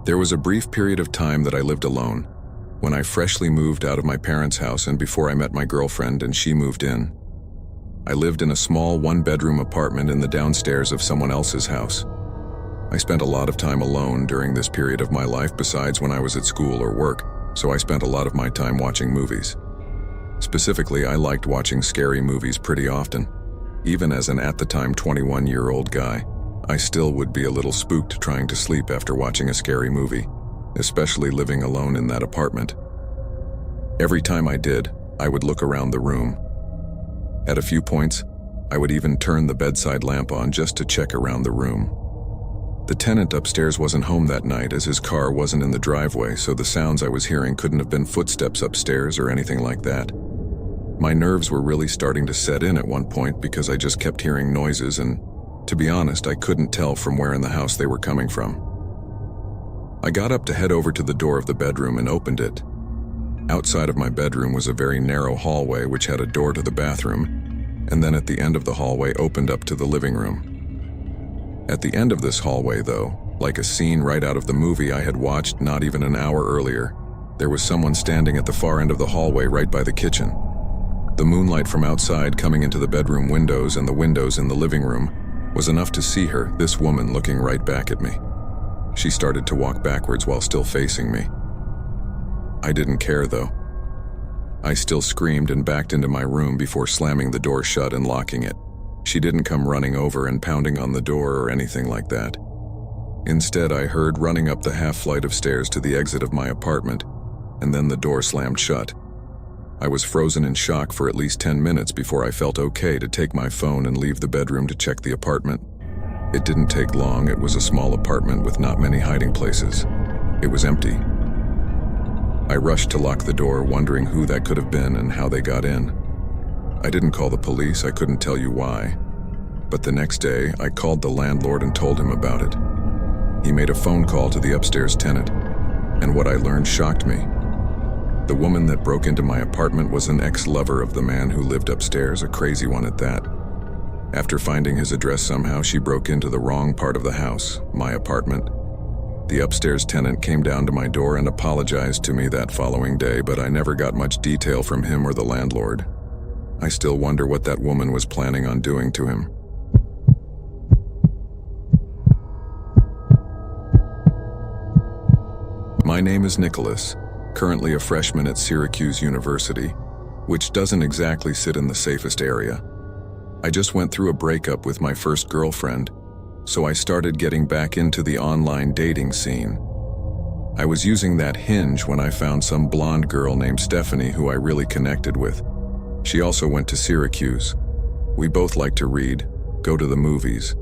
There was a brief period of time that I lived alone, when I freshly moved out of my parents' house and before I met my girlfriend and she moved in. I lived in a small one-bedroom apartment in the downstairs of someone else's house. I spent a lot of time alone during this period of my life besides when I was at school or work, so I spent a lot of my time watching movies. Specifically, I liked watching scary movies pretty often. Even as an at-the-time 21-year-old guy, I still would be a little spooked trying to sleep after watching a scary movie, especially living alone in that apartment. Every time I did, I would look around the room. At a few points, I would even turn the bedside lamp on just to check around the room. The tenant upstairs wasn't home that night as his car wasn't in the driveway, so the sounds I was hearing couldn't have been footsteps upstairs or anything like that. My nerves were really starting to set in at one point because I just kept hearing noises and, to be honest, I couldn't tell from where in the house they were coming from. I got up to head over to the door of the bedroom and opened it. Outside of my bedroom was a very narrow hallway which had a door to the bathroom, and then at the end of the hallway opened up to the living room. At the end of this hallway, though, like a scene right out of the movie I had watched not even an hour earlier, there was someone standing at the far end of the hallway right by the kitchen. The moonlight from outside coming into the bedroom windows and the windows in the living room was enough to see her, this woman, looking right back at me. She started to walk backwards while still facing me. I didn't care, though. I still screamed and backed into my room before slamming the door shut and locking it. She didn't come running over and pounding on the door or anything like that. Instead, I heard running up the half flight of stairs to the exit of my apartment, and then the door slammed shut. I was frozen in shock for at least 10 minutes before I felt okay to take my phone and leave the bedroom to check the apartment. It didn't take long. It was a small apartment with not many hiding places. It was empty. I rushed to lock the door, wondering who that could have been and how they got in. I didn't call the police, I couldn't tell you why. But the next day, I called the landlord and told him about it. He made a phone call to the upstairs tenant, and what I learned shocked me. The woman that broke into my apartment was an ex-lover of the man who lived upstairs, a crazy one at that. After finding his address somehow, she broke into the wrong part of the house, my apartment. The upstairs tenant came down to my door and apologized to me that following day, but I never got much detail from him or the landlord. I still wonder what that woman was planning on doing to him. My name is Nicholas, currently a freshman at Syracuse University, which doesn't exactly sit in the safest area. I just went through a breakup with my first girlfriend, so I started getting back into the online dating scene. I was using that Hinge when I found some blonde girl named Stephanie who I really connected with. She also went to Syracuse. We both liked to read, go to the movies.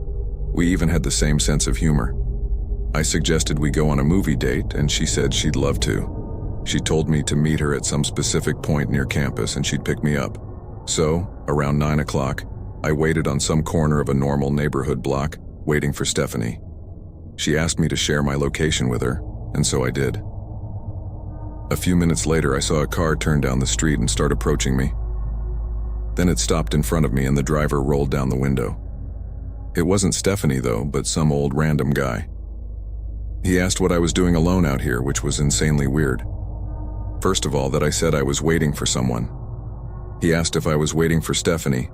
We even had the same sense of humor. I suggested we go on a movie date, and she said she'd love to. She told me to meet her at some specific point near campus and she'd pick me up. So, around 9 o'clock, I waited on some corner of a normal neighborhood block, waiting for Stephanie. She asked me to share my location with her, and so I did. A few minutes later, I saw a car turn down the street and start approaching me. Then it stopped in front of me and the driver rolled down the window. It wasn't Stephanie though, but some old random guy. He asked what I was doing alone out here, which was insanely weird. First of all, that I said I was waiting for someone. He asked if I was waiting for Stephanie,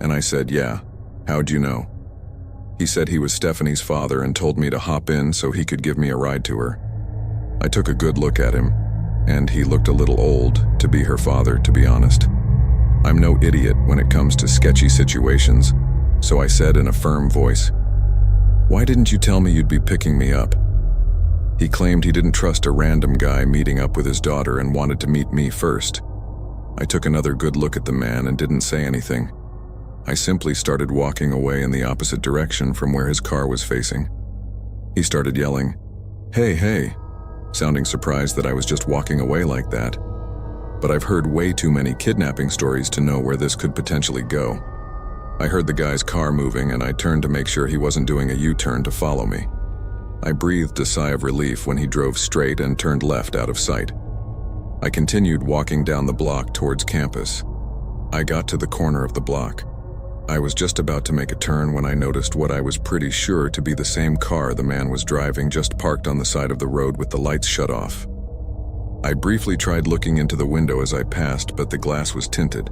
and I said, yeah. How'd you know? He said he was Stephanie's father and told me to hop in so he could give me a ride to her. I took a good look at him, and he looked a little old to be her father, to be honest. I'm no idiot when it comes to sketchy situations, so I said in a firm voice, "Why didn't you tell me you'd be picking me up?" He claimed he didn't trust a random guy meeting up with his daughter and wanted to meet me first. I took another good look at the man and didn't say anything. I simply started walking away in the opposite direction from where his car was facing. He started yelling, "Hey, hey," sounding surprised that I was just walking away like that. But I've heard way too many kidnapping stories to know where this could potentially go. I heard the guy's car moving and I turned to make sure he wasn't doing a U-turn to follow me. I breathed a sigh of relief when he drove straight and turned left out of sight. I continued walking down the block towards campus. I got to the corner of the block. I was just about to make a turn when I noticed what I was pretty sure to be the same car the man was driving, just parked on the side of the road with the lights shut off. I briefly tried looking into the window as I passed, but the glass was tinted.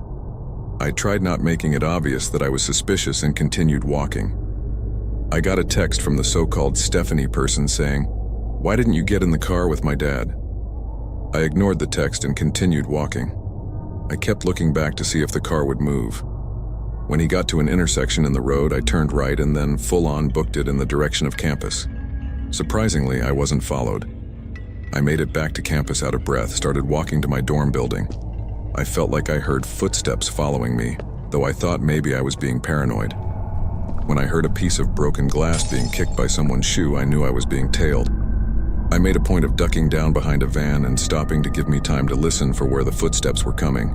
I tried not making it obvious that I was suspicious and continued walking. I got a text from the so-called Stephanie person saying, "Why didn't you get in the car with my dad?" I ignored the text and continued walking. I kept looking back to see if the car would move. When he got to an intersection in the road, I turned right and then full-on booked it in the direction of campus. Surprisingly, I wasn't followed. I made it back to campus out of breath, started walking to my dorm building. I felt like I heard footsteps following me, though I thought maybe I was being paranoid. When I heard a piece of broken glass being kicked by someone's shoe, I knew I was being tailed. I made a point of ducking down behind a van and stopping to give me time to listen for where the footsteps were coming.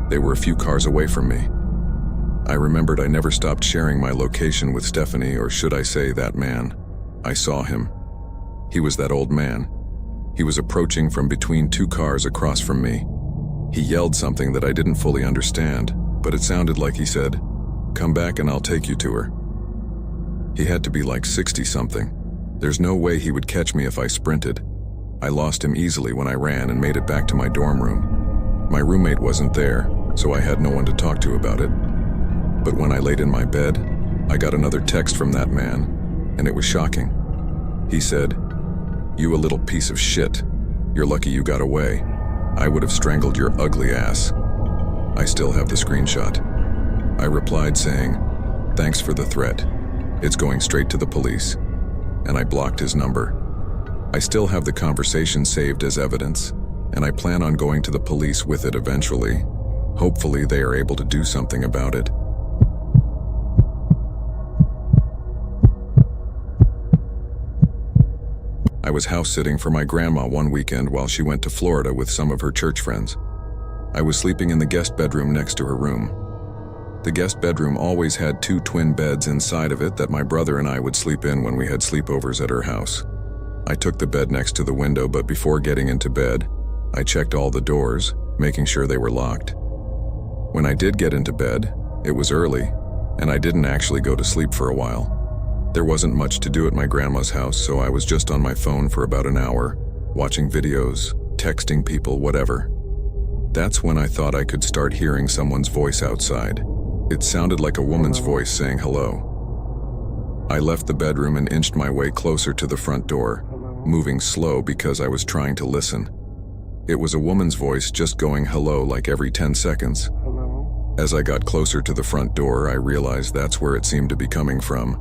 They were a few cars away from me. I remembered I never stopped sharing my location with Stephanie, or should I say that man. I saw him. He was that old man. He was approaching from between two cars across from me. He yelled something that I didn't fully understand, but it sounded like he said, "Come back and I'll take you to her." He had to be like 60-something. There's no way he would catch me if I sprinted. I lost him easily when I ran and made it back to my dorm room. My roommate wasn't there, so I had no one to talk to about it. But when I laid in my bed, I got another text from that man, and it was shocking. He said, "You a little piece of shit. You're lucky you got away. I would have strangled your ugly ass." I still have the screenshot. I replied saying, "Thanks for the threat. It's going straight to the police." And I blocked his number. I still have the conversation saved as evidence, and I plan on going to the police with it eventually. Hopefully they are able to do something about it. I was house-sitting for my grandma one weekend while she went to Florida with some of her church friends. I was sleeping in the guest bedroom next to her room. The guest bedroom always had 2 twin beds inside of it that my brother and I would sleep in when we had sleepovers at her house. I took the bed next to the window, but before getting into bed, I checked all the doors, making sure they were locked. When I did get into bed, it was early, and I didn't actually go to sleep for a while. There wasn't much to do at my grandma's house, so I was just on my phone for about an hour, watching videos, texting people, whatever. That's when I thought I could start hearing someone's voice outside. It sounded like a woman's voice saying hello. I left the bedroom and inched my way closer to the front door, moving slow because I was trying to listen. It was a woman's voice just going hello like every 10 seconds. As I got closer to the front door, I realized that's where it seemed to be coming from.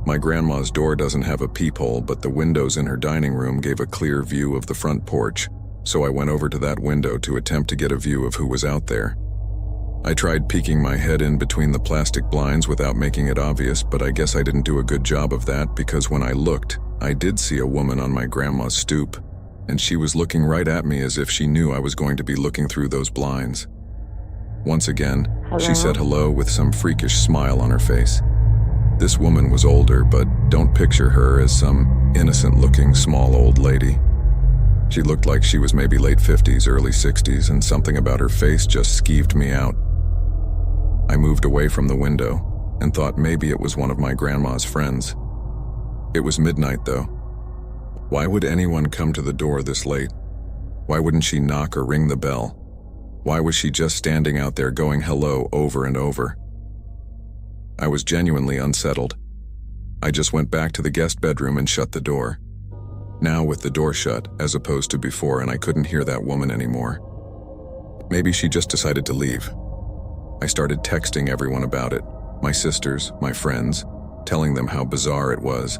My grandma's door doesn't have a peephole, but the windows in her dining room gave a clear view of the front porch, so I went over to that window to attempt to get a view of who was out there. I tried peeking my head in between the plastic blinds without making it obvious, but I guess I didn't do a good job of that because when I looked, I did see a woman on my grandma's stoop, and she was looking right at me as if she knew I was going to be looking through those blinds. Once again, she said hello with some freakish smile on her face. This woman was older, but don't picture her as some innocent-looking small old lady. She looked like she was maybe late 50s, early 60s, and something about her face just skeeved me out. I moved away from the window and thought maybe it was one of my grandma's friends. It was midnight, though. Why would anyone come to the door this late? Why wouldn't she knock or ring the bell? Why was she just standing out there going hello over and over? I was genuinely unsettled. I just went back to the guest bedroom and shut the door. Now with the door shut, as opposed to before, and I couldn't hear that woman anymore. Maybe she just decided to leave. I started texting everyone about it, my sisters, my friends, telling them how bizarre it was.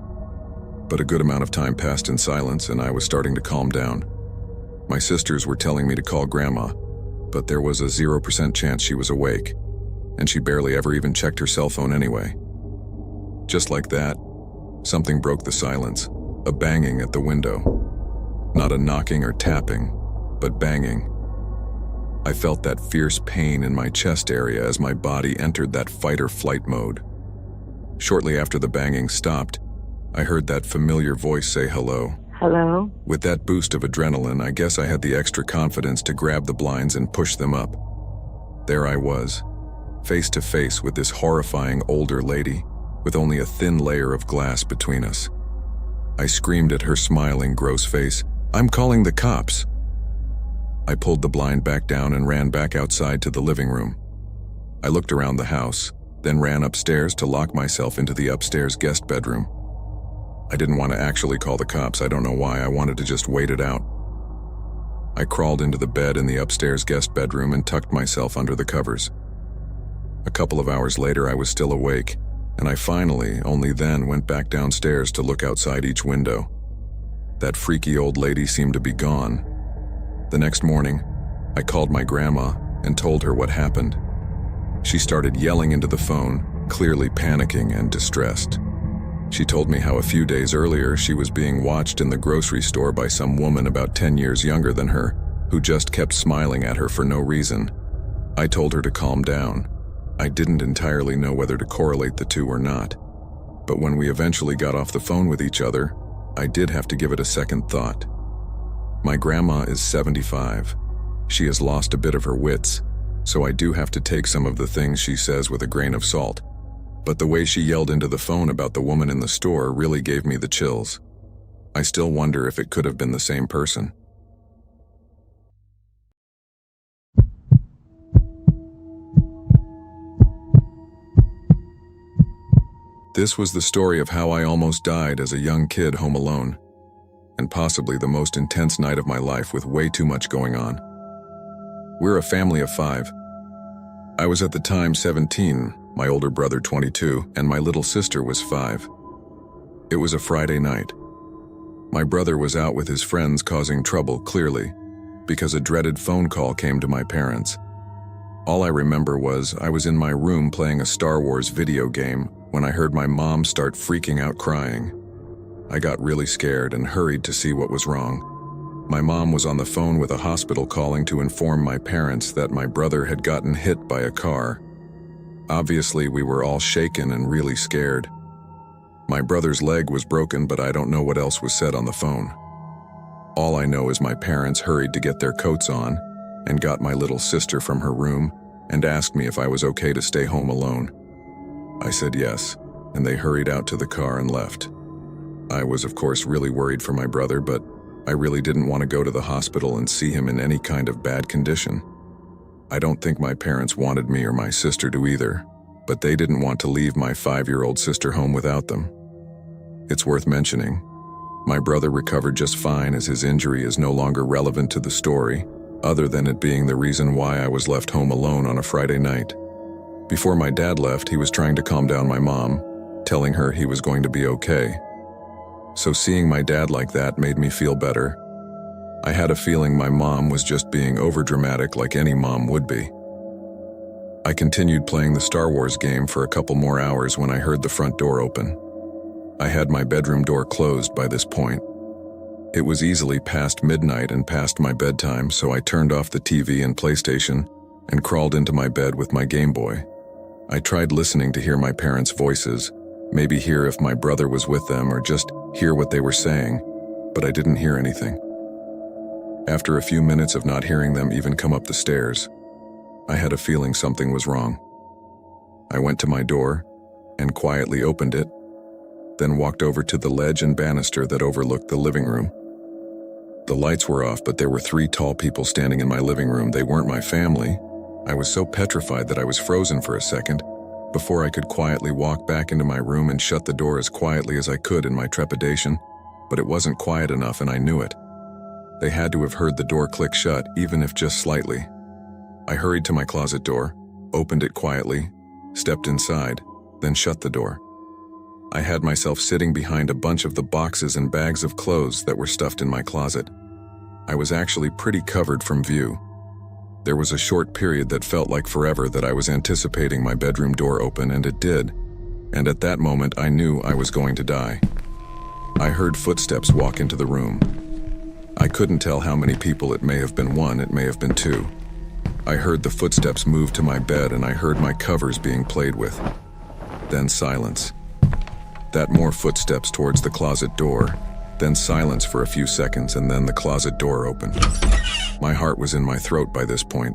But a good amount of time passed in silence, and I was starting to calm down. My sisters were telling me to call Grandma, but there was a 0% chance she was awake, and she barely ever even checked her cell phone anyway. Just like that, something broke the silence, a banging at the window. Not a knocking or tapping, but banging. I felt that fierce pain in my chest area as my body entered that fight-or-flight mode. Shortly after the banging stopped, I heard that familiar voice say hello. Hello? With that boost of adrenaline, I guess I had the extra confidence to grab the blinds and push them up. There I was, face to face with this horrifying older lady, with only a thin layer of glass between us. I screamed at her smiling, gross face, "I'm calling the cops!" I pulled the blind back down and ran back outside to the living room. I looked around the house, then ran upstairs to lock myself into the upstairs guest bedroom. I didn't want to actually call the cops. I don't know why. I wanted to just wait it out. I crawled into the bed in the upstairs guest bedroom and tucked myself under the covers. A couple of hours later, I was still awake, and I finally, only then, went back downstairs to look outside each window. That freaky old lady seemed to be gone. The next morning, I called my grandma and told her what happened. She started yelling into the phone, clearly panicking and distressed. She told me how a few days earlier she was being watched in the grocery store by some woman about 10 years younger than her, who just kept smiling at her for no reason. I told her to calm down. I didn't entirely know whether to correlate the two or not. But when we eventually got off the phone with each other, I did have to give it a second thought. My grandma is 75. She has lost a bit of her wits, so I do have to take some of the things she says with a grain of salt. But the way she yelled into the phone about the woman in the store really gave me the chills. I still wonder if it could have been the same person. This was the story of how I almost died as a young kid home alone, and possibly the most intense night of my life with way too much going on. We're a family of 5. I was at the time 17, my older brother 22, and my little sister was 5. It was a Friday night. My brother was out with his friends causing trouble, clearly, because a dreaded phone call came to my parents. All I remember was I was in my room playing a Star Wars video game when I heard my mom start freaking out crying. I got really scared and hurried to see what was wrong. My mom was on the phone with a hospital calling to inform my parents that my brother had gotten hit by a car. Obviously, we were all shaken and really scared. My brother's leg was broken, but I don't know what else was said on the phone. All I know is my parents hurried to get their coats on and got my little sister from her room and asked me if I was okay to stay home alone. I said yes, and they hurried out to the car and left. I was, of course, really worried for my brother, but I really didn't want to go to the hospital and see him in any kind of bad condition. I don't think my parents wanted me or my sister to either, but they didn't want to leave my 5-year-old sister home without them. It's worth mentioning, my brother recovered just fine, as his injury is no longer relevant to the story, other than it being the reason why I was left home alone on a Friday night. Before my dad left, he was trying to calm down my mom, telling her he was going to be okay. So seeing my dad like that made me feel better. I had a feeling my mom was just being overdramatic like any mom would be. I continued playing the Star Wars game for a couple more hours when I heard the front door open. I had my bedroom door closed by this point. It was easily past midnight and past my bedtime, so I turned off the TV and PlayStation and crawled into my bed with my Game Boy. I tried listening to hear my parents' voices, maybe hear if my brother was with them or just hear what they were saying, but I didn't hear anything. After a few minutes of not hearing them even come up the stairs, I had a feeling something was wrong. I went to my door and quietly opened it, then walked over to the ledge and banister that overlooked the living room. The lights were off, but there were 3 tall people standing in my living room. They weren't my family. I was so petrified that I was frozen for a second before I could quietly walk back into my room and shut the door as quietly as I could in my trepidation, but it wasn't quiet enough and I knew it. They had to have heard the door click shut, even if just slightly. I hurried to my closet door, opened it quietly, stepped inside, then shut the door. I had myself sitting behind a bunch of the boxes and bags of clothes that were stuffed in my closet. I was actually pretty covered from view. There was a short period that felt like forever that I was anticipating my bedroom door open, and it did. And at that moment, I knew I was going to die. I heard footsteps walk into the room. I couldn't tell how many people. It may have been 1, it may have been 2. I heard the footsteps move to my bed, and I heard my covers being played with. Then silence. That more footsteps towards the closet door, then silence for a few seconds, and then the closet door opened. My heart was in my throat by this point.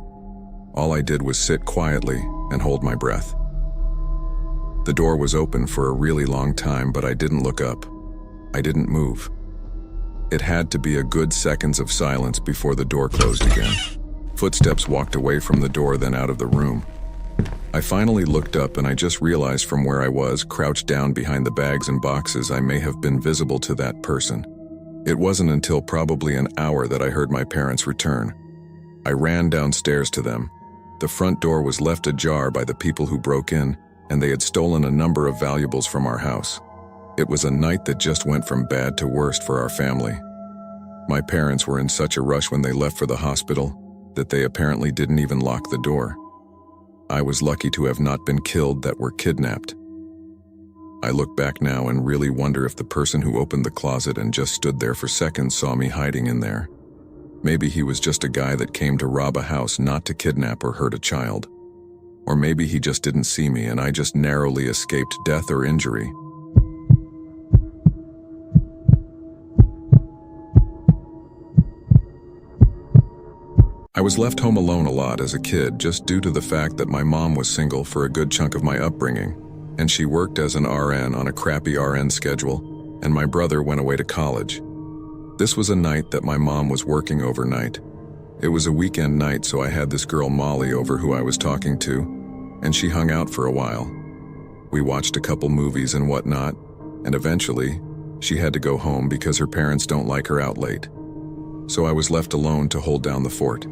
All I did was sit quietly and hold my breath. The door was open for a really long time, but I didn't look up. I didn't move. It had to be a good seconds of silence before the door closed again. Footsteps walked away from the door, then out of the room. I finally looked up and I just realized from where I was, crouched down behind the bags and boxes, I may have been visible to that person. It wasn't until probably an hour that I heard my parents return. I ran downstairs to them. The front door was left ajar by the people who broke in, and they had stolen a number of valuables from our house. It was a night that just went from bad to worst for our family. My parents were in such a rush when they left for the hospital that they apparently didn't even lock the door. I was lucky to have not been killed, that were kidnapped. I look back now and really wonder if the person who opened the closet and just stood there for seconds saw me hiding in there. Maybe he was just a guy that came to rob a house, not to kidnap or hurt a child. Or maybe he just didn't see me and I just narrowly escaped death or injury. I was left home alone a lot as a kid, just due to the fact that my mom was single for a good chunk of my upbringing, and she worked as an RN on a crappy RN schedule, and my brother went away to college. This was a night that my mom was working overnight. It was a weekend night, so I had this girl Molly over who I was talking to, and she hung out for a while. We watched a couple movies and whatnot, and eventually, she had to go home because her parents don't like her out late. So I was left alone to hold down the fort.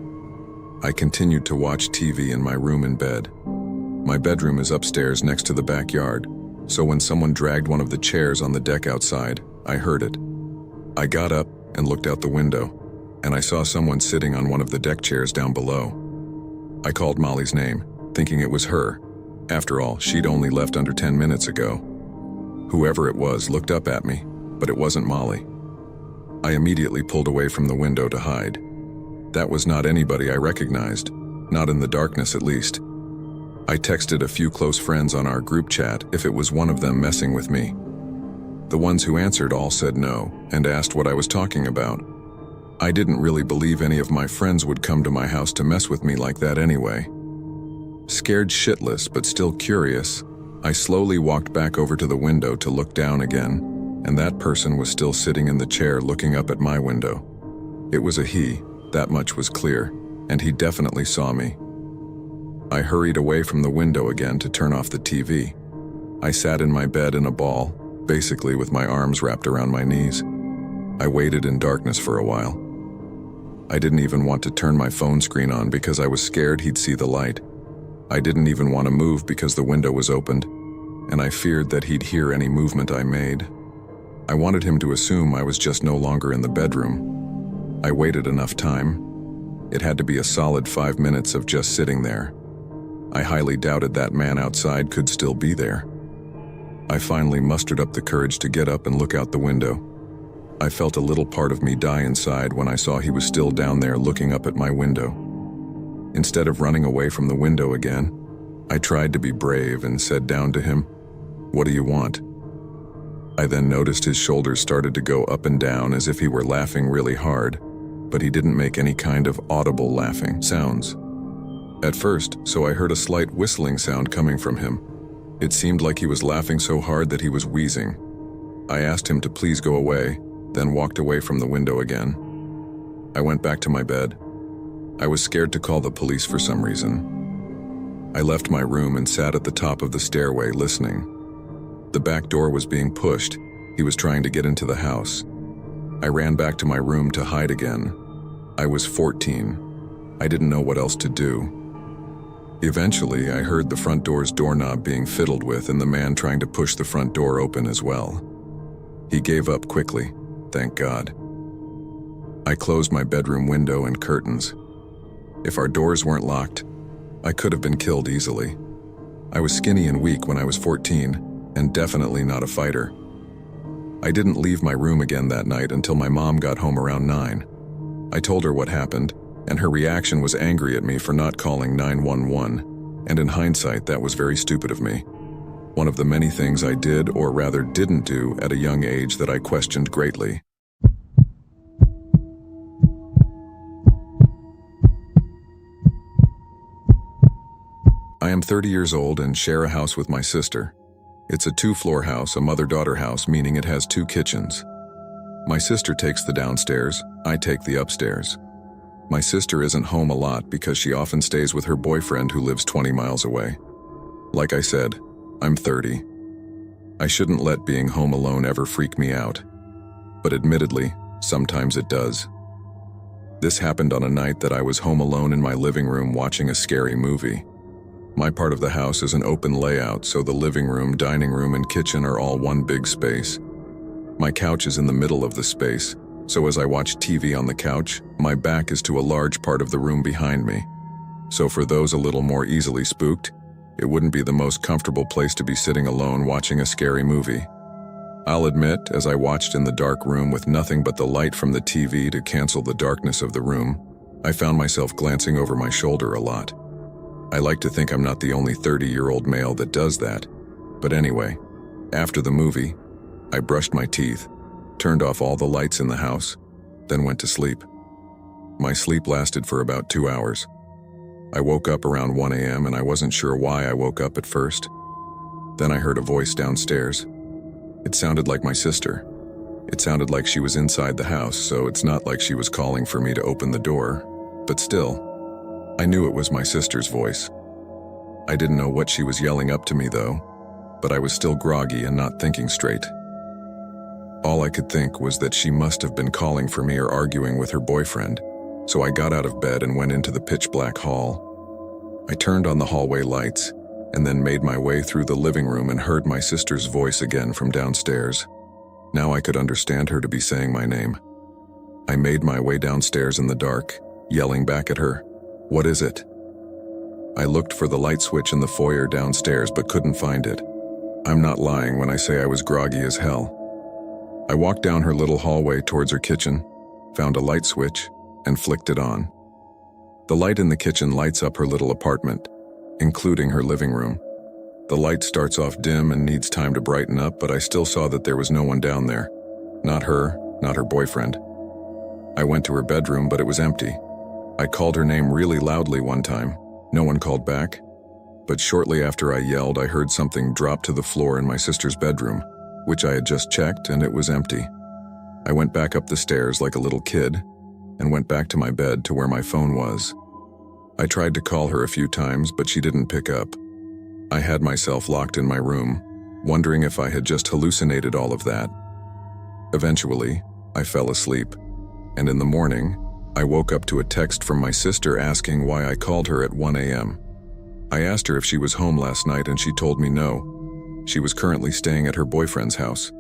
I continued to watch TV in my room in bed. My bedroom is upstairs next to the backyard, so when someone dragged one of the chairs on the deck outside, I heard it. I got up and looked out the window, and I saw someone sitting on one of the deck chairs down below. I called Molly's name, thinking it was her. After all, she'd only left under 10 minutes ago. Whoever it was looked up at me, but it wasn't Molly. I immediately pulled away from the window to hide. That was not anybody I recognized, not in the darkness at least. I texted a few close friends on our group chat if it was one of them messing with me. The ones who answered all said no and asked what I was talking about. I didn't really believe any of my friends would come to my house to mess with me like that anyway. Scared shitless but still curious, I slowly walked back over to the window to look down again, and that person was still sitting in the chair looking up at my window. It was a he, that much was clear, and he definitely saw me. I hurried away from the window again to turn off the TV. I sat in my bed in a ball, basically with my arms wrapped around my knees. I waited in darkness for a while. I didn't even want to turn my phone screen on because I was scared he'd see the light. I didn't even want to move because the window was opened, and I feared that he'd hear any movement I made. I wanted him to assume I was just no longer in the bedroom. I waited enough time. It had to be a solid 5 minutes of just sitting there. I highly doubted that man outside could still be there. I finally mustered up the courage to get up and look out the window. I felt a little part of me die inside when I saw he was still down there looking up at my window. Instead of running away from the window again, I tried to be brave and said down to him, "What do you want?" I then noticed his shoulders started to go up and down as if he were laughing really hard, but he didn't make any kind of audible laughing sounds. At first, so I heard a slight whistling sound coming from him. It seemed like he was laughing so hard that he was wheezing. I asked him to please go away, then walked away from the window again. I went back to my bed. I was scared to call the police for some reason. I left my room and sat at the top of the stairway listening. The back door was being pushed. He was trying to get into the house. I ran back to my room to hide again. I was 14. I didn't know what else to do. Eventually, I heard the front door's doorknob being fiddled with and the man trying to push the front door open as well. He gave up quickly, thank God. I closed my bedroom window and curtains. If our doors weren't locked, I could have been killed easily. I was skinny and weak when I was 14, and definitely not a fighter. I didn't leave my room again that night until my mom got home around 9. I told her what happened, and her reaction was angry at me for not calling 911, and in hindsight, that was very stupid of me. One of the many things I did, or rather didn't do, at a young age that I questioned greatly. I am 30 years old and share a house with my sister. It's a 2-floor house, a mother-daughter house, meaning it has 2 kitchens. My sister takes the downstairs, I take the upstairs. My sister isn't home a lot because she often stays with her boyfriend who lives 20 miles away. Like I said, I'm 30. I shouldn't let being home alone ever freak me out. But admittedly, sometimes it does. This happened on a night that I was home alone in my living room watching a scary movie. My part of the house is an open layout, so the living room, dining room, and kitchen are all one big space. My couch is in the middle of the space, so as I watch TV on the couch, my back is to a large part of the room behind me. So for those a little more easily spooked, it wouldn't be the most comfortable place to be sitting alone watching a scary movie. I'll admit, as I watched in the dark room with nothing but the light from the TV to cancel the darkness of the room, I found myself glancing over my shoulder a lot. I like to think I'm not the only 30-year-old male that does that. But anyway, after the movie, I brushed my teeth, turned off all the lights in the house, then went to sleep. My sleep lasted for about 2 hours. I woke up around 1 a.m. and I wasn't sure why I woke up at first. Then I heard a voice downstairs. It sounded like my sister. It sounded like she was inside the house, so it's not like she was calling for me to open the door, but still, I knew it was my sister's voice. I didn't know what she was yelling up to me though, but I was still groggy and not thinking straight. All I could think was that she must have been calling for me or arguing with her boyfriend, so I got out of bed and went into the pitch-black hall. I turned on the hallway lights, and then made my way through the living room and heard my sister's voice again from downstairs. Now I could understand her to be saying my name. I made my way downstairs in the dark, yelling back at her, "What is it?" I looked for the light switch in the foyer downstairs but couldn't find it. I'm not lying when I say I was groggy as hell. I walked down her little hallway towards her kitchen, found a light switch, and flicked it on. The light in the kitchen lights up her little apartment, including her living room. The light starts off dim and needs time to brighten up, but I still saw that there was no one down there. Not her, not her boyfriend. I went to her bedroom, but it was empty. I called her name really loudly one time. No one called back. But shortly after I yelled, I heard something drop to the floor in my sister's bedroom, which I had just checked, and it was empty. I went back up the stairs like a little kid and went back to my bed to where my phone was. I tried to call her a few times, but she didn't pick up. I had myself locked in my room, wondering if I had just hallucinated all of that. Eventually, I fell asleep, and in the morning, I woke up to a text from my sister asking why I called her at 1 a.m. I asked her if she was home last night, and she told me no. She was currently staying at her boyfriend's house.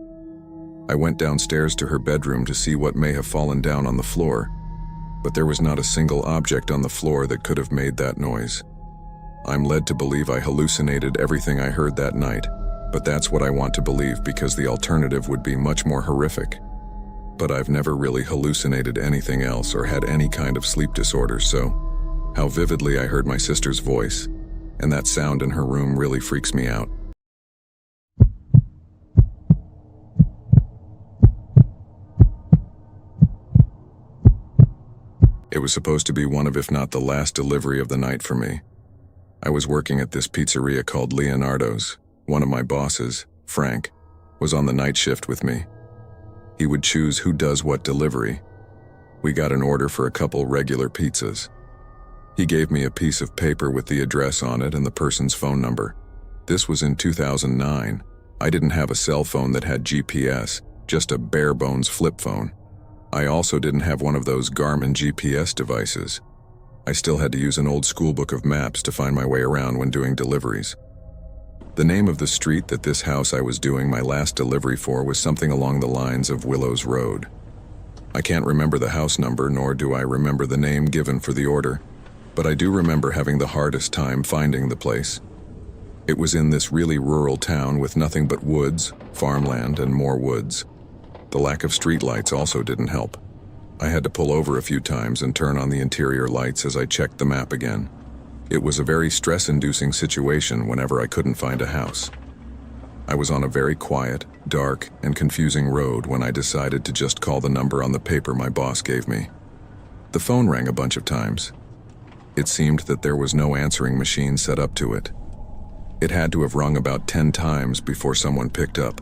I went downstairs to her bedroom to see what may have fallen down on the floor, but there was not a single object on the floor that could have made that noise. I'm led to believe I hallucinated everything I heard that night, but that's what I want to believe because the alternative would be much more horrific. But I've never really hallucinated anything else or had any kind of sleep disorder, so how vividly I heard my sister's voice, and that sound in her room really freaks me out. It was supposed to be one of, if not the last delivery of the night for me. I was working at this pizzeria called Leonardo's. One of my bosses, Frank, was on the night shift with me. He would choose who does what delivery. We got an order for a couple regular pizzas. He gave me a piece of paper with the address on it and the person's phone number. This was in 2009. I didn't have a cell phone that had GPS, just a bare-bones flip phone. I also didn't have one of those Garmin GPS devices. I still had to use an old school book of maps to find my way around when doing deliveries. The name of the street that this house I was doing my last delivery for was something along the lines of Willows Road. I can't remember the house number, nor do I remember the name given for the order, but I do remember having the hardest time finding the place. It was in this really rural town with nothing but woods, farmland, and more woods. The lack of streetlights also didn't help. I had to pull over a few times and turn on the interior lights as I checked the map again. It was a very stress-inducing situation whenever I couldn't find a house. I was on a very quiet, dark, and confusing road when I decided to just call the number on the paper my boss gave me. The phone rang a bunch of times. It seemed that there was no answering machine set up to it. It had to have rung about 10 times before someone picked up,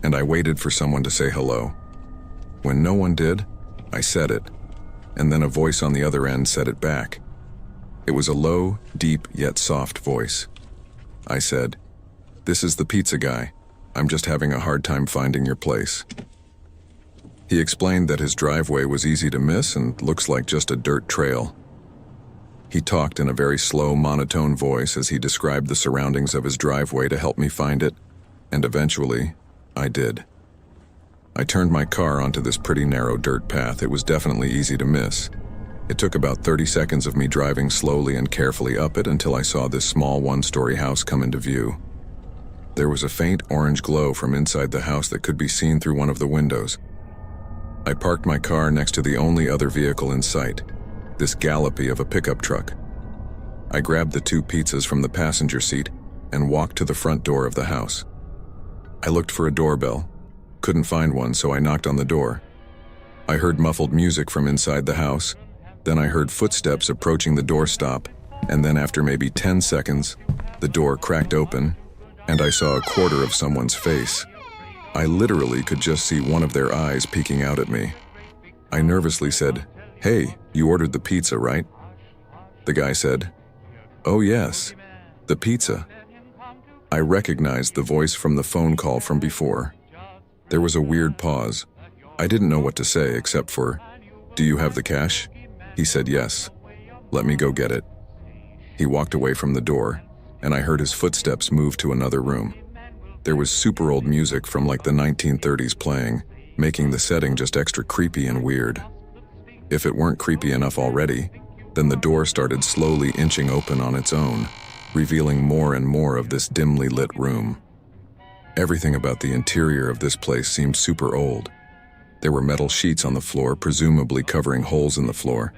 and I waited for someone to say hello. When no one did, I said it, and then a voice on the other end said it back. It was a low, deep, yet soft voice. I said, "This is the pizza guy. I'm just having a hard time finding your place." He explained that his driveway was easy to miss and looks like just a dirt trail. He talked in a very slow, monotone voice as he described the surroundings of his driveway to help me find it, and eventually, I did. I turned my car onto this pretty narrow dirt path. It was definitely easy to miss. It took about 30 seconds of me driving slowly and carefully up it until I saw this small one-story house come into view. There was a faint orange glow from inside the house that could be seen through one of the windows. I parked my car next to the only other vehicle in sight, this gallopy of a pickup truck. I grabbed the 2 pizzas from the passenger seat and walked to the front door of the house. I looked for a doorbell, couldn't find one, so I knocked on the door. I heard muffled music from inside the house, then I heard footsteps approaching the doorstop, and then after maybe 10 seconds, the door cracked open, and I saw a quarter of someone's face. I literally could just see one of their eyes peeking out at me. I nervously said, "Hey, you ordered the pizza, right?" The guy said, "Oh yes, the pizza." I recognized the voice from the phone call from before. There was a weird pause. I didn't know what to say except for, "Do you have the cash?" He said yes. "Let me go get it." He walked away from the door, and I heard his footsteps move to another room. There was super old music from like the 1930s playing, making the setting just extra creepy and weird. If it weren't creepy enough already, then the door started slowly inching open on its own, revealing more and more of this dimly lit room. Everything about the interior of this place seemed super old. There were metal sheets on the floor, presumably covering holes in the floor.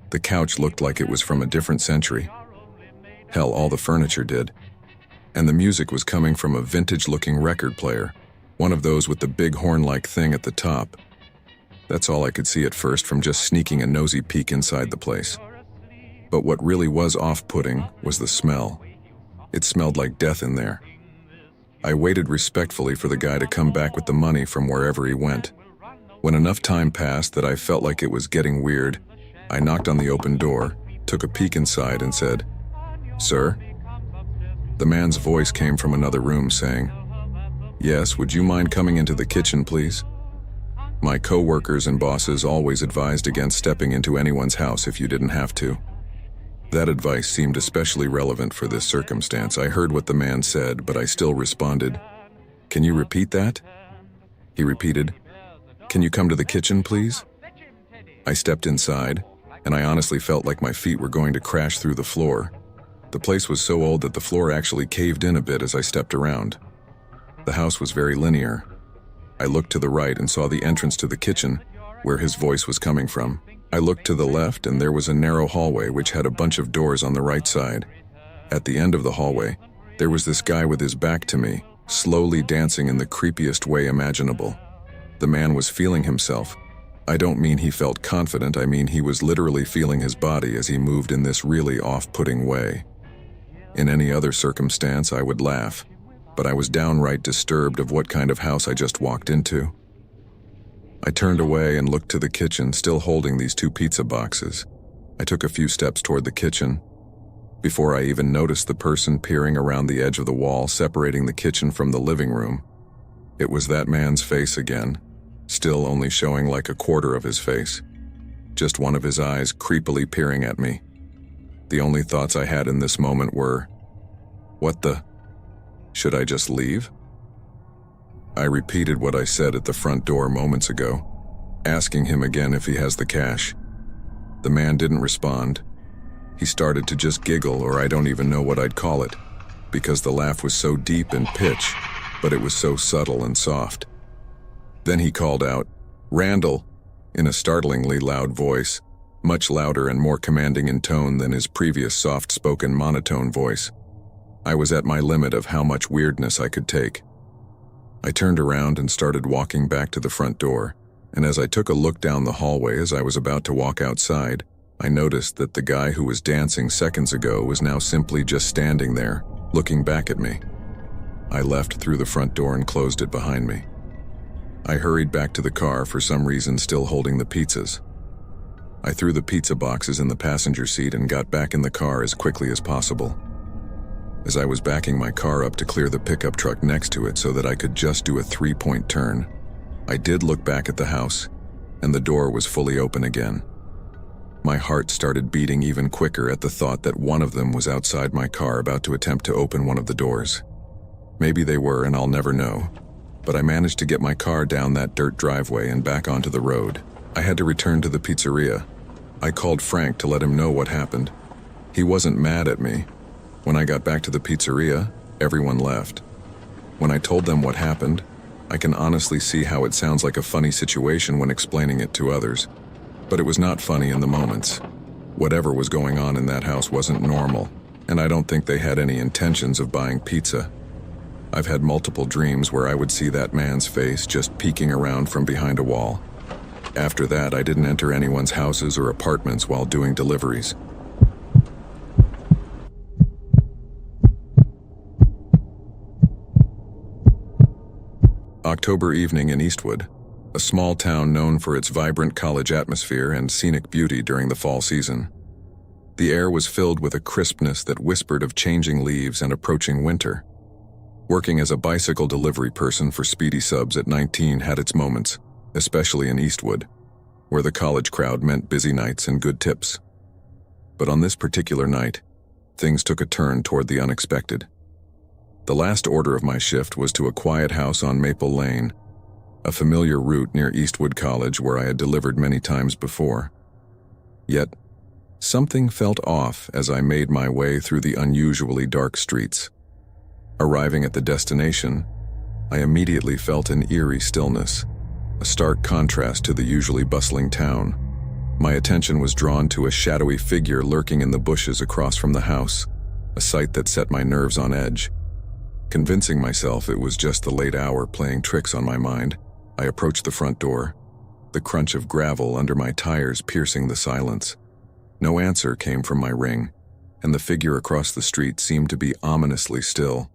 The couch looked like it was from a different century. Hell, all the furniture did. And the music was coming from a vintage-looking record player, one of those with the big horn-like thing at the top. That's all I could see at first from just sneaking a nosy peek inside the place. But what really was off-putting was the smell. It smelled like death in there. I waited respectfully for the guy to come back with the money from wherever he went. When enough time passed that I felt like it was getting weird, I knocked on the open door, took a peek inside, and said, "Sir?" The man's voice came from another room saying, "Yes, would you mind coming into the kitchen, please?" My co-workers and bosses always advised against stepping into anyone's house if you didn't have to. That advice seemed especially relevant for this circumstance. I heard what the man said, but I still responded, "Can you repeat that?" He repeated, "Can you come to the kitchen, please?" I stepped inside, and I honestly felt like my feet were going to crash through the floor. The place was so old that the floor actually caved in a bit as I stepped around. The house was very linear. I looked to the right and saw the entrance to the kitchen, where his voice was coming from. I looked to the left, and there was a narrow hallway which had a bunch of doors on the right side. At the end of the hallway, there was this guy with his back to me, slowly dancing in the creepiest way imaginable. The man was feeling himself. I don't mean he felt confident, I mean he was literally feeling his body as he moved in this really off-putting way. In any other circumstance, I would laugh, but I was downright disturbed of what kind of house I just walked into. I turned away and looked to the kitchen, still holding these 2 pizza boxes. I took a few steps toward the kitchen, before I even noticed the person peering around the edge of the wall separating the kitchen from the living room. It was that man's face again, still only showing like a quarter of his face. Just one of his eyes creepily peering at me. The only thoughts I had in this moment were, what the? Should I just leave? I repeated what I said at the front door moments ago, asking him again if he has the cash. The man didn't respond. He started to just giggle, or I don't even know what I'd call it, because the laugh was so deep in pitch, but it was so subtle and soft. Then he called out, "Randall," in a startlingly loud voice, much louder and more commanding in tone than his previous soft-spoken monotone voice. I was at my limit of how much weirdness I could take. I turned around and started walking back to the front door, and as I took a look down the hallway as I was about to walk outside, I noticed that the guy who was dancing seconds ago was now simply just standing there, looking back at me. I left through the front door and closed it behind me. I hurried back to the car, for some reason still holding the pizzas. I threw the pizza boxes in the passenger seat and got back in the car as quickly as possible. As I was backing my car up to clear the pickup truck next to it so that I could just do a 3-point turn, I did look back at the house, and the door was fully open again. My heart started beating even quicker at the thought that one of them was outside my car about to attempt to open one of the doors. Maybe they were, and I'll never know, but I managed to get my car down that dirt driveway and back onto the road. I had to return to the pizzeria. I called Frank to let him know what happened. He wasn't mad at me. When I got back to the pizzeria, everyone left. When I told them what happened, I can honestly see how it sounds like a funny situation when explaining it to others. But it was not funny in the moments. Whatever was going on in that house wasn't normal, and I don't think they had any intentions of buying pizza. I've had multiple dreams where I would see that man's face just peeking around from behind a wall. After that, I didn't enter anyone's houses or apartments while doing deliveries. October evening in Eastwood, a small town known for its vibrant college atmosphere and scenic beauty during the fall season. The air was filled with a crispness that whispered of changing leaves and approaching winter. Working as a bicycle delivery person for Speedy Subs at 19 had its moments, especially in Eastwood, where the college crowd meant busy nights and good tips. But on this particular night, things took a turn toward the unexpected. The last order of my shift was to a quiet house on Maple Lane, a familiar route near Eastwood College where I had delivered many times before. Yet, something felt off as I made my way through the unusually dark streets. Arriving at the destination, I immediately felt an eerie stillness, a stark contrast to the usually bustling town. My attention was drawn to a shadowy figure lurking in the bushes across from the house, a sight that set my nerves on edge. Convincing myself it was just the late hour playing tricks on my mind, I approached the front door, the crunch of gravel under my tires piercing the silence. No answer came from my ring, and the figure across the street seemed to be ominously still.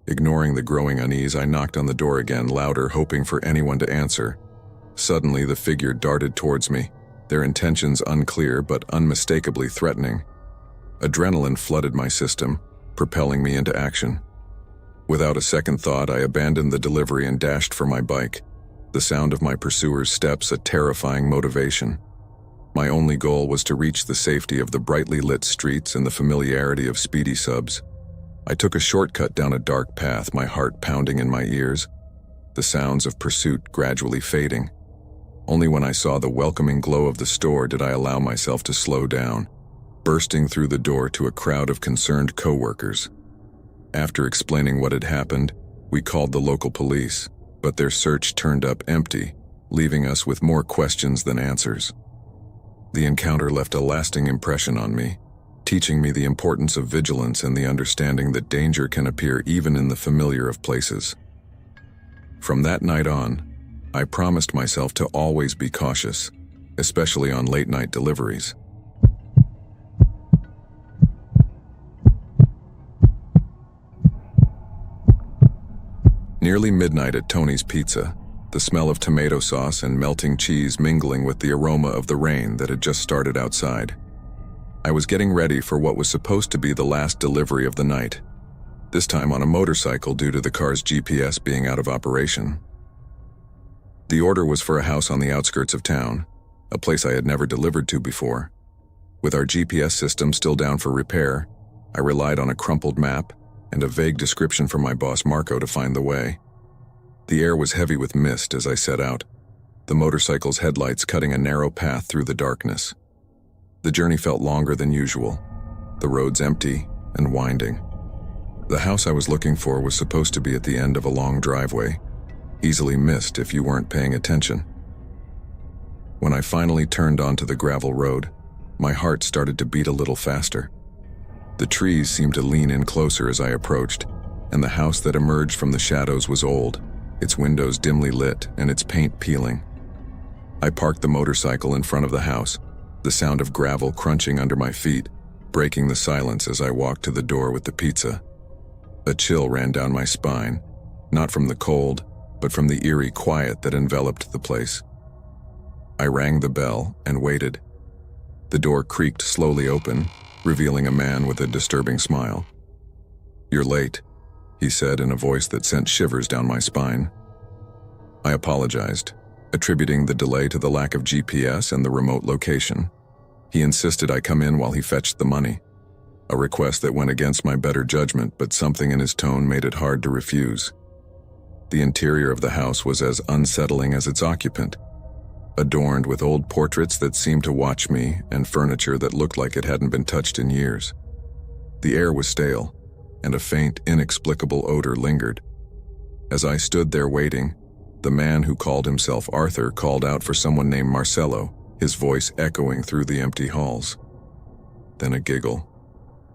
Ignoring the growing unease, I knocked on the door again, louder, hoping for anyone to answer. Suddenly, the figure darted towards me, their intentions unclear but unmistakably threatening. Adrenaline flooded my system, propelling me into action. Without a second thought, I abandoned the delivery and dashed for my bike, the sound of my pursuer's steps a terrifying motivation. My only goal was to reach the safety of the brightly lit streets and the familiarity of Speedy Subs. I took a shortcut down a dark path, my heart pounding in my ears, the sounds of pursuit gradually fading. Only when I saw the welcoming glow of the store did I allow myself to slow down, bursting through the door to a crowd of concerned co-workers. After explaining what had happened, we called the local police, but their search turned up empty, leaving us with more questions than answers. The encounter left a lasting impression on me, teaching me the importance of vigilance and the understanding that danger can appear even in the familiar of places. From that night on, I promised myself to always be cautious, especially on late-night deliveries. Nearly midnight at Tony's Pizza, the smell of tomato sauce and melting cheese mingling with the aroma of the rain that had just started outside. I was getting ready for what was supposed to be the last delivery of the night, this time on a motorcycle due to the car's GPS being out of operation. The order was for a house on the outskirts of town, a place I had never delivered to before. With our GPS system still down for repair, I relied on a crumpled map and a vague description from my boss Marco to find the way. The air was heavy with mist as I set out, the motorcycle's headlights cutting a narrow path through the darkness. The journey felt longer than usual, the roads empty and winding. The house I was looking for was supposed to be at the end of a long driveway, easily missed if you weren't paying attention. When I finally turned onto the gravel road, my heart started to beat a little faster. The trees seemed to lean in closer as I approached, and the house that emerged from the shadows was old, its windows dimly lit and its paint peeling. I parked the motorcycle in front of the house, the sound of gravel crunching under my feet, breaking the silence as I walked to the door with the pizza. A chill ran down my spine, not from the cold, but from the eerie quiet that enveloped the place. I rang the bell and waited. The door creaked slowly open, revealing a man with a disturbing smile. "You're late," he said in a voice that sent shivers down my spine. I apologized, attributing the delay to the lack of GPS and the remote location. He insisted I come in while he fetched the money, a request that went against my better judgment, but something in his tone made it hard to refuse. The interior of the house was as unsettling as its occupant, adorned with old portraits that seemed to watch me and furniture that looked like it hadn't been touched in years. The air was stale, and a faint, inexplicable odor lingered. As I stood there waiting, the man who called himself Arthur called out for someone named Marcello, his voice echoing through the empty halls. Then a giggle.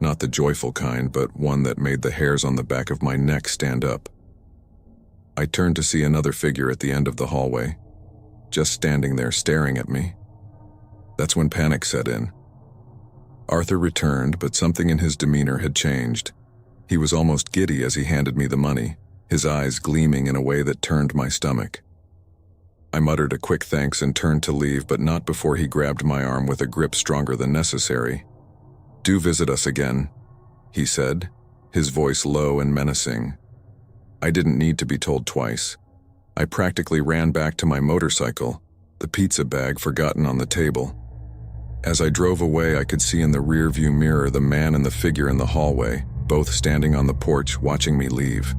Not the joyful kind, but one that made the hairs on the back of my neck stand up. I turned to see another figure at the end of the hallway, just standing there staring at me. That's when panic set in. Arthur returned, but something in his demeanor had changed. He was almost giddy as he handed me the money, his eyes gleaming in a way that turned my stomach. I muttered a quick thanks and turned to leave, but not before he grabbed my arm with a grip stronger than necessary. "Do visit us again," he said, his voice low and menacing. I didn't need to be told twice. I practically ran back to my motorcycle, the pizza bag forgotten on the table. As I drove away, I could see in the rearview mirror the man and the figure in the hallway, both standing on the porch watching me leave.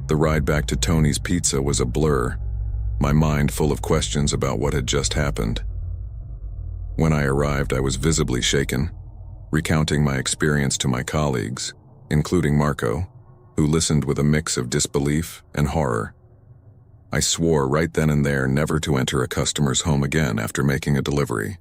The ride back to Tony's Pizza was a blur, my mind full of questions about what had just happened. When I arrived, I was visibly shaken, recounting my experience to my colleagues, including Marco, who listened with a mix of disbelief and horror. I swore right then and there never to enter a customer's home again after making a delivery.